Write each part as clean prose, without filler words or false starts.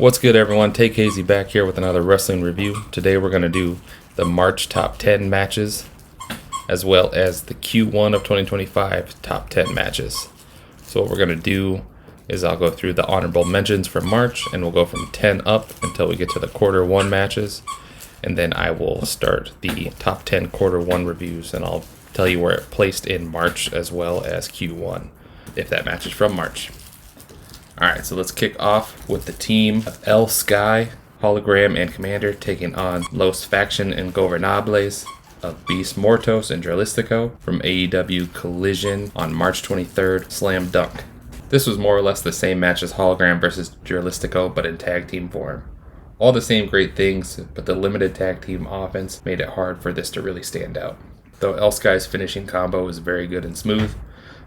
What's good, everyone? Take KZ back here with another wrestling review. Today we're going to do the March top 10 matches as well as the Q1 of 2025 top 10 matches. So what we're going to do is I'll go through the honorable mentions for March and we'll go from 10 up until we get to the quarter 1 matches. And then I will start the top 10 quarter 1 reviews and I'll tell you where it placed in March as well as Q1 if that match is from March. Alright, so let's kick off with the team of LIJ, Hologram, and Komander taking on Los Faction and Gobernables of Beast Mortos and Dralistico from AEW Collision on March 23rd, Slam Dunk. This was more or less the same match as Hologram versus Dralistico, but in tag team form. All the same great things, but the limited tag team offense made it hard for this to really stand out. Though LIJ's finishing combo was very good and smooth,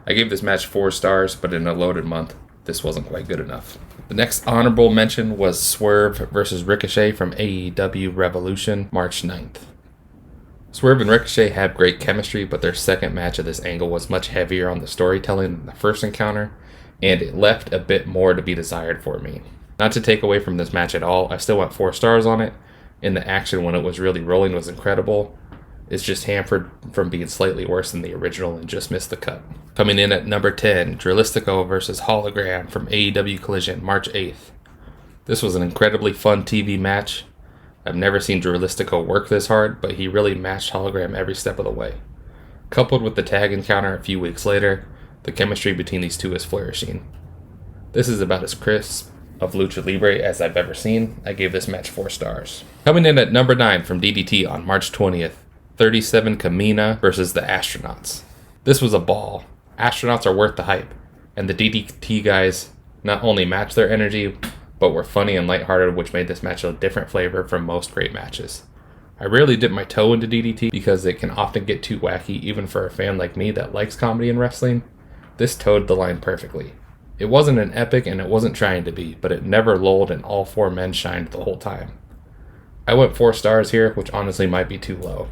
I gave this match 4 stars, but in a loaded month, this wasn't quite good enough. The next honorable mention was Swerve versus Richochet from AEW Revolution, March 9th. Swerve and Ricochet have great chemistry, but their second match of this angle was much heavier on the storytelling than the first encounter, and it left a bit more to be desired for me. Not to take away from this match at all, I still went 4 stars on it, and the action when it was really rolling was incredible. It's just hampered from being slightly worse than the original and just missed the cut. Coming in at number 10, Dralistico versus Hologram from AEW Collision, March 8th. This was an incredibly fun TV match. I've never seen Dralistico work this hard, but he really matched Hologram every step of the way. Coupled with the tag encounter a few weeks later, the chemistry between these two is flourishing. This is about as crisp of Lucha Libre as I've ever seen. I gave this match 4 stars. Coming in at number 9 from DDT on March 20th, 37 Kamei versus the Astronauts. This was a ball. Astronauts are worth the hype, and the DDT guys not only matched their energy, but were funny and lighthearted, which made this match a different flavor from most great matches. I rarely dip my toe into DDT because it can often get too wacky even for a fan like me that likes comedy and wrestling. This towed the line perfectly. It wasn't an epic and it wasn't trying to be, but it never lulled and all 4 men shined the whole time. I went 4 stars here, which honestly might be too low.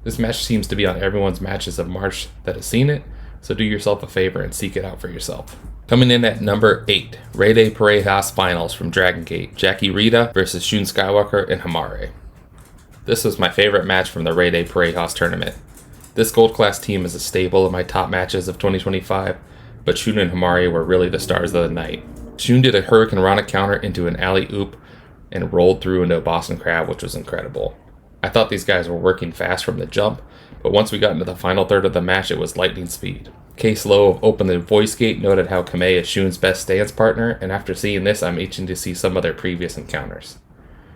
This match seems to be on everyone's matches of March that has seen it, so do yourself a favor and seek it out for yourself. Coming in at number 8, Rey Parejas Finals from Dragon Gate, Jackie Riiita versus Shun Skywalker and Homare. This was my favorite match from the Rey Parejas tournament. This gold class team is a staple of my top matches of 2025, but Shun and Homare were really the stars of the night. Shun did a Hurricane Rana counter into an alley-oop and rolled through into a Boston Crab, which was incredible. I thought these guys were working fast from the jump, but once we got into the final third of the match, it was lightning speed. Case Lowe of Open the Voice Gate noted how Kamei is Shun's best stance partner, and after seeing this, I'm itching to see some of their previous encounters.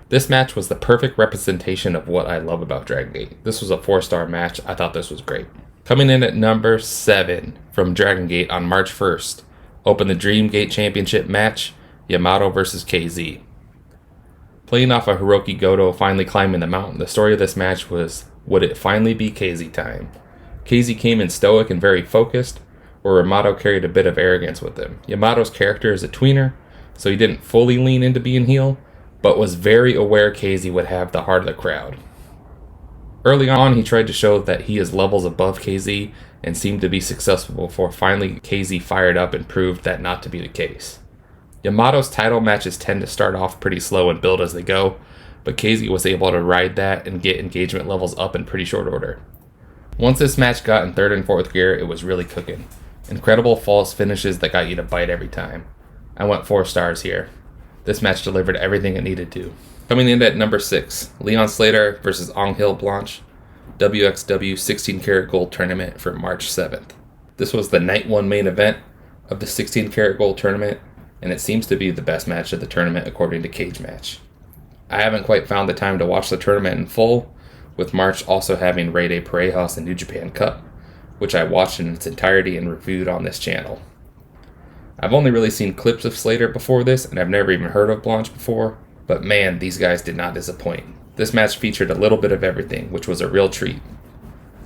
This match was the perfect representation of what I love about Dragon Gate. This was a 4-star match. I thought this was great. Coming in at number 7 from Dragon Gate on March 1st, Open the Dream Gate Championship match, Yamato versus KZ. Playing off of Hiroki Goto finally climbing the mountain, the story of this match was, would it finally be KZ time? KZ came in stoic and very focused, where Yamato carried a bit of arrogance with him. Yamato's character is a tweener, so he didn't fully lean into being heel, but was very aware KZ would have the heart of the crowd. Early on, he tried to show that he is levels above KZ and seemed to be successful before finally KZ fired up and proved that not to be the case. Yamato's title matches tend to start off pretty slow and build as they go, but KZ was able to ride that and get engagement levels up in pretty short order. Once this match got in 3rd and 4th gear, it was really cooking. Incredible false finishes that got you to bite every time. I went 4 stars here. This match delivered everything it needed to. Coming in at number 6, Leon Slater versus Angel Blanc, WXW 16 karat gold tournament for March 7th. This was the night 1 main event of the 16 karat gold tournament, and it seems to be the best match of the tournament according to Cage Match. I haven't quite found the time to watch the tournament in full, with March also having Rey Parejas and New Japan Cup, which I watched in its entirety and reviewed on this channel. I've only really seen clips of Slater before this, and I've never even heard of Blanc before, but man, these guys did not disappoint. This match featured a little bit of everything, which was a real treat.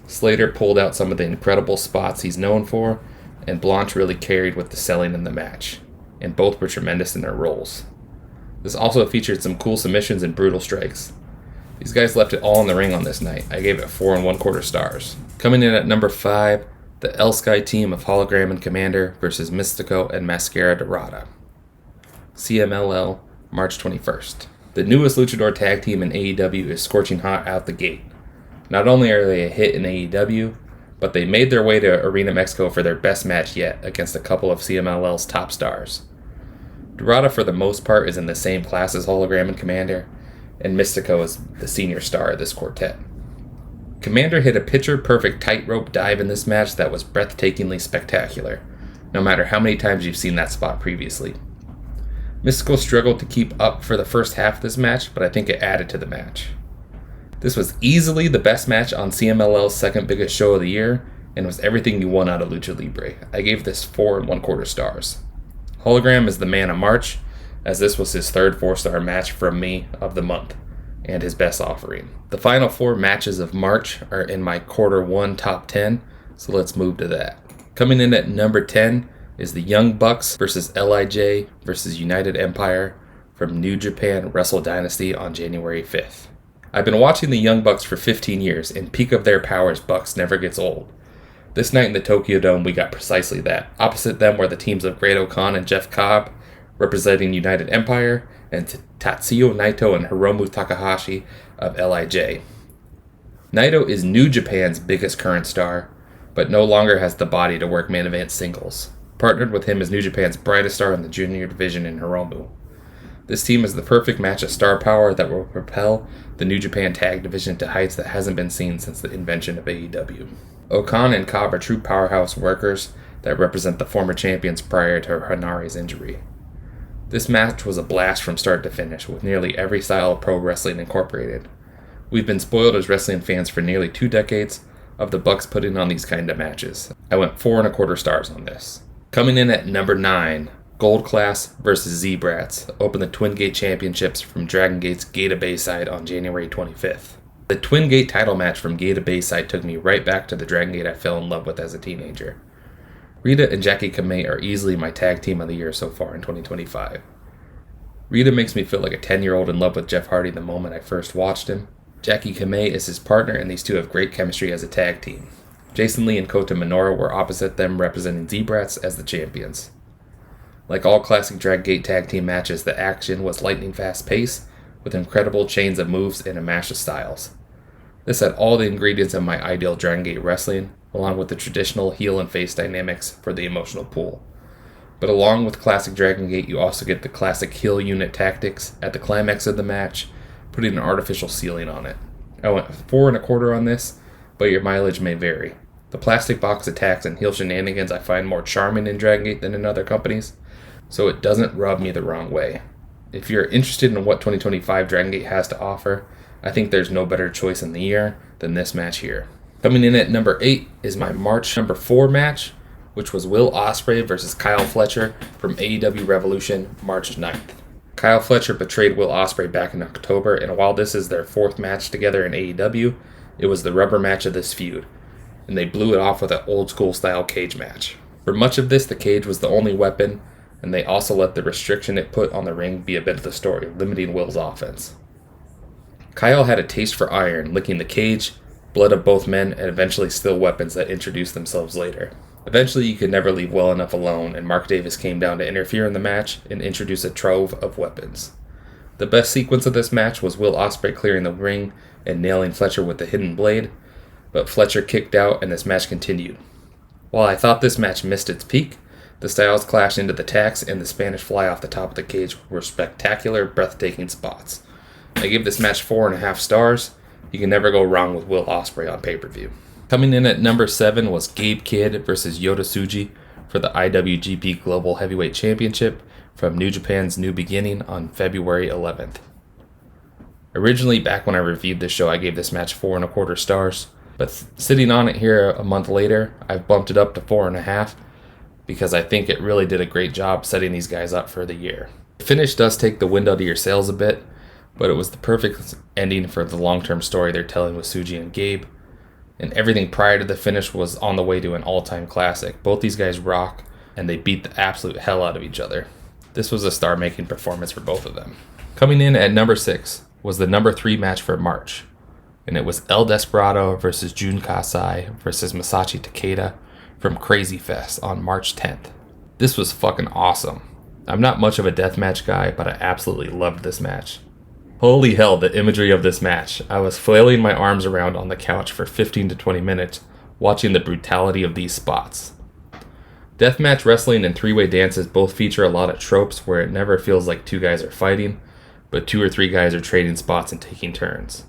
Slater pulled out some of the incredible spots he's known for, and Blanc really carried with the selling in the match, and both were tremendous in their roles. This also featured some cool submissions and brutal strikes. These guys left it all in the ring on this night. I gave it 4 1/4 stars. Coming in at number 5, the LIJ team of Hologram and Komander versus Mistico and Mascara Dorada. CMLL March 21st. The newest luchador tag team in AEW is scorching hot out the gate. Not only are they a hit in AEW, but they made their way to Arena Mexico for their best match yet against a couple of CMLL's top stars. Dorada for the most part is in the same class as Hologram and Komander, and Mistico is the senior star of this quartet. Komander hit a picture-perfect tightrope dive in this match that was breathtakingly spectacular, no matter how many times you've seen that spot previously. Mistico struggled to keep up for the first half of this match, but I think it added to the match. This was easily the best match on CMLL's second biggest show of the year, and was everything you want out of Lucha Libre. I gave this 4 1/4 stars. Hologram is the man of March, as this was his third 4-star match from me of the month, and his best offering. The final 4 matches of March are in my quarter 1 top 10, so let's move to that. Coming in at number 10 is the Young Bucks versus LIJ versus United Empire from New Japan Wrestle Dynasty on January 5th. I've been watching the Young Bucks for 15 years, and peak of their powers Bucks never gets old. This night in the Tokyo Dome, we got precisely that. Opposite them were the teams of Great-O-Khan and Jeff Cobb, representing United Empire, and Tatsuya Naito and Hiromu Takahashi of LIJ. Naito is New Japan's biggest current star, but no longer has the body to work main event singles. Partnered with him is New Japan's brightest star in the junior division in Hiromu. This team is the perfect match of star power that will propel the New Japan tag division to heights that hasn't been seen since the invention of AEW. Okan and Cobb are true powerhouse workers that represent the former champions prior to Hanari's injury. This match was a blast from start to finish, with nearly every style of pro wrestling incorporated. We've been spoiled as wrestling fans for nearly 2 decades of the Bucks putting on these kind of matches. I went 4 1/4 stars on this. Coming in at number 9, Gold Class versus Z Brats opened the Twin Gate Championships from Dragon Gate's Gate of Bayside on January 25th. The Twin Gate title match from Gate of Bayside took me right back to the Dragon Gate I fell in love with as a teenager. Riiita and Jackie Kamei are easily my tag team of the year so far in 2025. Riiita makes me feel like a 10-year-old in love with Jeff Hardy the moment I first watched him. Jackie Kamei is his partner, and these two have great chemistry as a tag team. Jason Lee and Kota Minoura were opposite them, representing Z-Brats as the champions. Like all classic Dragon Gate tag team matches, the action was lightning fast paced, with incredible chains of moves and a mash of styles. This had all the ingredients of my ideal Dragon Gate wrestling, along with the traditional heel and face dynamics for the emotional pull. But along with classic Dragon Gate, you also get the classic heel unit tactics at the climax of the match, putting an artificial ceiling on it. I went 4 1/4 on this, but your mileage may vary. The plastic box attacks and heel shenanigans I find more charming in Dragon Gate than in other companies, so it doesn't rub me the wrong way. If you're interested in what 2025 Dragon Gate has to offer, I think there's no better choice in the year than this match here. Coming in at number 8 is my March number 4 match, which was Will Ospreay versus Kyle Fletcher from AEW Revolution, March 9th. Kyle Fletcher betrayed Will Ospreay back in October, and while this is their 4th match together in AEW, it was the rubber match of this feud, and they blew it off with an old school style cage match. For much of this, the cage was the only weapon, and they also let the restriction it put on the ring be a bit of the story, limiting Will's offense. Kyle had a taste for iron, licking the cage, blood of both men, and eventually still weapons that introduced themselves later. Eventually, you could never leave well enough alone, and Mark Davis came down to interfere in the match and introduce a trove of weapons. The best sequence of this match was Will Ospreay clearing the ring and nailing Fletcher with the hidden blade, but Fletcher kicked out and this match continued. While I thought this match missed its peak, the styles clashed into the tacks, and the Spanish fly off the top of the cage were spectacular, breathtaking spots. I give this match 4 1/2 stars. You can never go wrong with Will Ospreay on pay-per-view. Coming in at number 7 was Gabe Kid versus Yota Tsuji for the IWGP Global Heavyweight Championship from New Japan's New Beginning on February 11th. Originally, back when I reviewed this show, I gave this match 4 1/4 stars, but sitting on it here a month later, I've bumped it up to 4 1/2 because I think it really did a great job setting these guys up for the year. The finish does take the wind out of your sails a bit, but it was the perfect ending for the long-term story they're telling with Tsuji and Gabe, and everything prior to the finish was on the way to an all-time classic. Both these guys rock, and they beat the absolute hell out of each other. This was a star-making performance for both of them. Coming in at number 6 was the number 3 match for March, and it was El Desperado versus Jun Kasai versus Masashi Takeda from Crazy Fest on March 10th. This was fucking awesome. I'm not much of a deathmatch guy, but I absolutely loved this match. Holy hell, the imagery of this match. I was flailing my arms around on the couch for 15 to 20 minutes, watching the brutality of these spots. Deathmatch wrestling and three-way dances both feature a lot of tropes where it never feels like two guys are fighting, but two or three guys are trading spots and taking turns.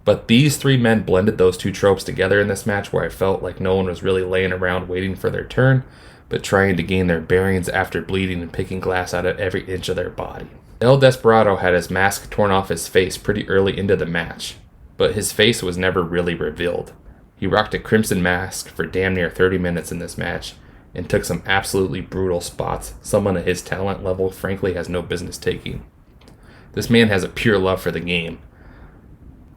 But these three men blended those two tropes together in this match where I felt like no one was really laying around waiting for their turn, but trying to gain their bearings after bleeding and picking glass out of every inch of their body. El Desperado had his mask torn off his face pretty early into the match, but his face was never really revealed. He rocked a crimson mask for damn near 30 minutes in this match, and took some absolutely brutal spots someone at his talent level frankly has no business taking. This man has a pure love for the game.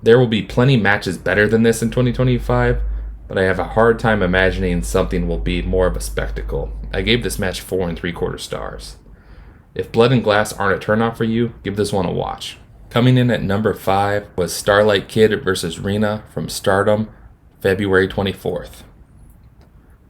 There will be plenty matches better than this in 2025, but I have a hard time imagining something will be more of a spectacle. I gave this match 4 3/4 stars. If blood and glass aren't a turnoff for you, give this one a watch. Coming in at number 5 was Starlight Kid versus Rina from Stardom, February 24th.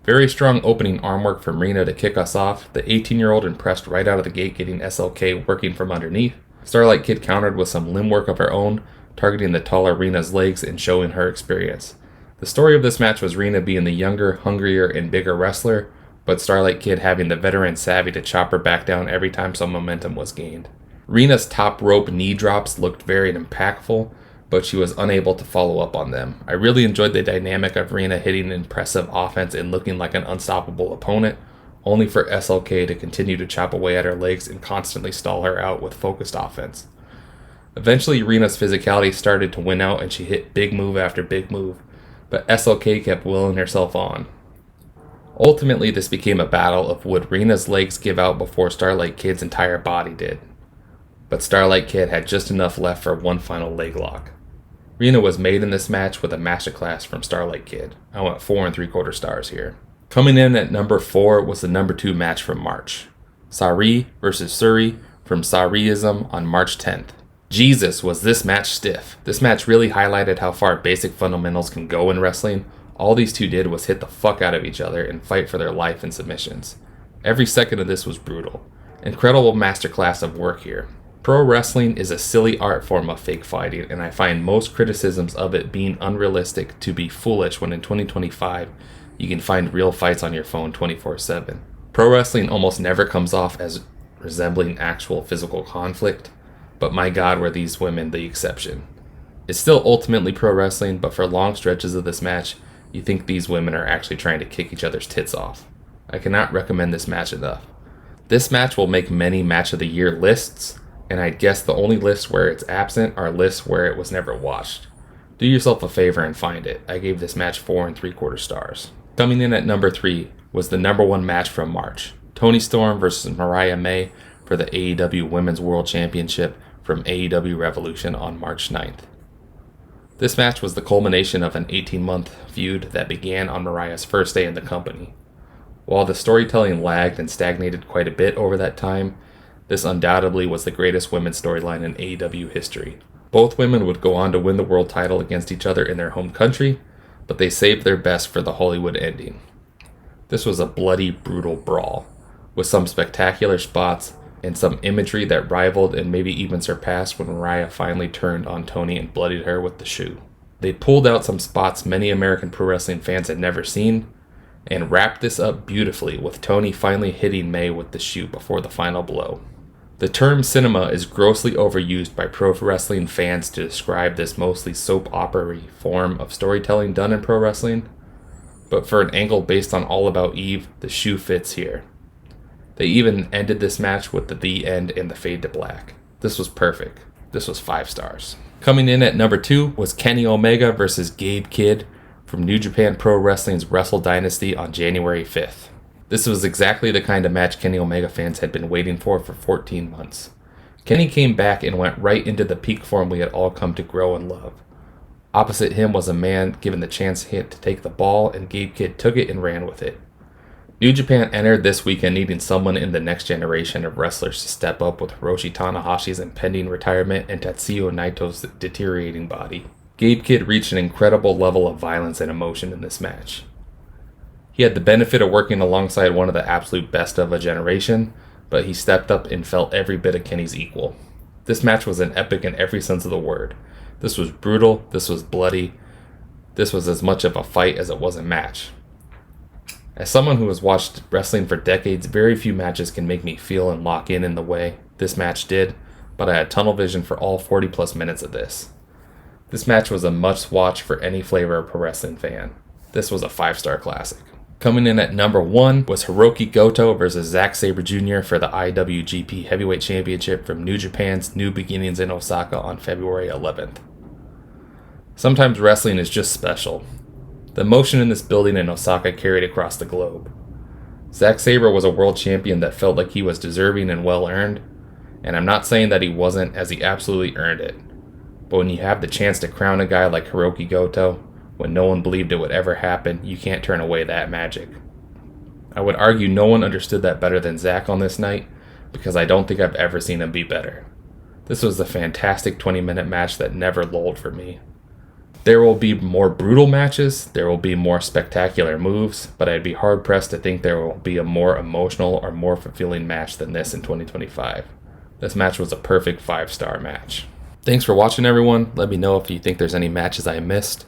Very strong opening arm work from Rina to kick us off. The 18-year-old impressed right out of the gate, getting SLK working from underneath. Starlight Kid countered with some limb work of her own, targeting the taller Rina's legs and showing her experience. The story of this match was Rina being the younger, hungrier, and bigger wrestler, but Starlight Kid having the veteran savvy to chop her back down every time some momentum was gained. Rina's top rope knee drops looked very impactful, but she was unable to follow up on them. I really enjoyed the dynamic of Rina hitting impressive offense and looking like an unstoppable opponent, only for SLK to continue to chop away at her legs and constantly stall her out with focused offense. Eventually, Rina's physicality started to win out and she hit big move after big move, but SLK kept willing herself on. Ultimately, this became a battle of would Rina's legs give out before Starlight Kid's entire body did. But Starlight Kid had just enough left for one final leg lock. Rina was made in this match with a masterclass from Starlight Kid. I went 4 3/4 stars here. Coming in at number 4 was the number 2 match from March. Sareee versus Syuri from Sareeism on March 10th. Jesus, was this match stiff. This match really highlighted how far basic fundamentals can go in wrestling. All these two did was hit the fuck out of each other and fight for their life in submissions. Every second of this was brutal. Incredible masterclass of work here. Pro wrestling is a silly art form of fake fighting, and I find most criticisms of it being unrealistic to be foolish when in 2025 you can find real fights on your phone 24/7. Pro wrestling almost never comes off as resembling actual physical conflict, but my god were these women the exception. It's still ultimately pro wrestling, but for long stretches of this match, you think these women are actually trying to kick each other's tits off. I cannot recommend this match enough. This match will make many match of the year lists, and I guess the only lists where it's absent are lists where it was never watched. Do yourself a favor and find it. I gave this match 4 3/4 stars. Coming in at number 3 was the number 1 match from March. Toni Storm versus Mariah May for the AEW Women's World Championship from AEW Revolution on March 9th. This match was the culmination of an 18-month feud that began on Mariah's first day in the company. While the storytelling lagged and stagnated quite a bit over that time, this undoubtedly was the greatest women's storyline in AEW history. Both women would go on to win the world title against each other in their home country, but they saved their best for the Hollywood ending. This was a bloody, brutal brawl, with some spectacular spots and some imagery that rivaled and maybe even surpassed when Mariah finally turned on Toni and bloodied her with the shoe. They pulled out some spots many American pro wrestling fans had never seen, and wrapped this up beautifully with Toni finally hitting May with the shoe before the final blow. The term cinema is grossly overused by pro wrestling fans to describe this mostly soap opera-y form of storytelling done in pro wrestling, but for an angle based on All About Eve, the shoe fits here. They even ended this match with the end and the fade to black. This was perfect. This was 5 stars. Coming in at number 2 was Kenny Omega versus Gabe Kid from New Japan Pro Wrestling's Wrestle Dynasty on January 5th. This was exactly the kind of match Kenny Omega fans had been waiting for 14 months. Kenny came back and went right into the peak form we had all come to grow and love. Opposite him was a man given the chance to take the ball, and Gabe Kid took it and ran with it. New Japan entered this weekend needing someone in the next generation of wrestlers to step up with Hiroshi Tanahashi's impending retirement and Tetsuya Naito's deteriorating body. Gabe Kid reached an incredible level of violence and emotion in this match. He had the benefit of working alongside one of the absolute best of a generation, but he stepped up and felt every bit of Kenny's equal. This match was an epic in every sense of the word. This was brutal, this was bloody, this was as much of a fight as it was a match. As someone who has watched wrestling for decades, very few matches can make me feel and lock in the way this match did, but I had tunnel vision for all 40 plus minutes of this. This match was a must watch for any flavor of pro wrestling fan. This was a 5-star classic. Coming in at number 1 was Hiroki Goto versus Zack Sabre Jr. for the IWGP Heavyweight Championship from New Japan's New Beginnings in Osaka on February 11th. Sometimes wrestling is just special. The emotion in this building in Osaka carried across the globe. Zack Sabre was a world champion that felt like he was deserving and well earned, and I'm not saying that he wasn't, as he absolutely earned it. But when you have the chance to crown a guy like Hiroki Goto, when no one believed it would ever happen, you can't turn away that magic. I would argue no one understood that better than Zack on this night, because I don't think I've ever seen him be better. This was a fantastic 20-minute match that never lulled for me. There will be more brutal matches, there will be more spectacular moves, but I'd be hard-pressed to think there will be a more emotional or more fulfilling match than this in 2025. This match was a perfect 5-star match. Thanks for watching, everyone. Let me know if you think there's any matches I missed.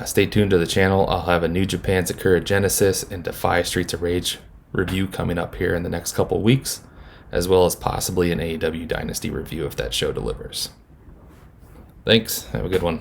Stay tuned to the channel. I'll have a New Japan Sakura Genesis and Defy Streets of Rage review coming up here in the next couple weeks, as well as possibly an AEW Dynasty review if that show delivers. Thanks. Have a good one.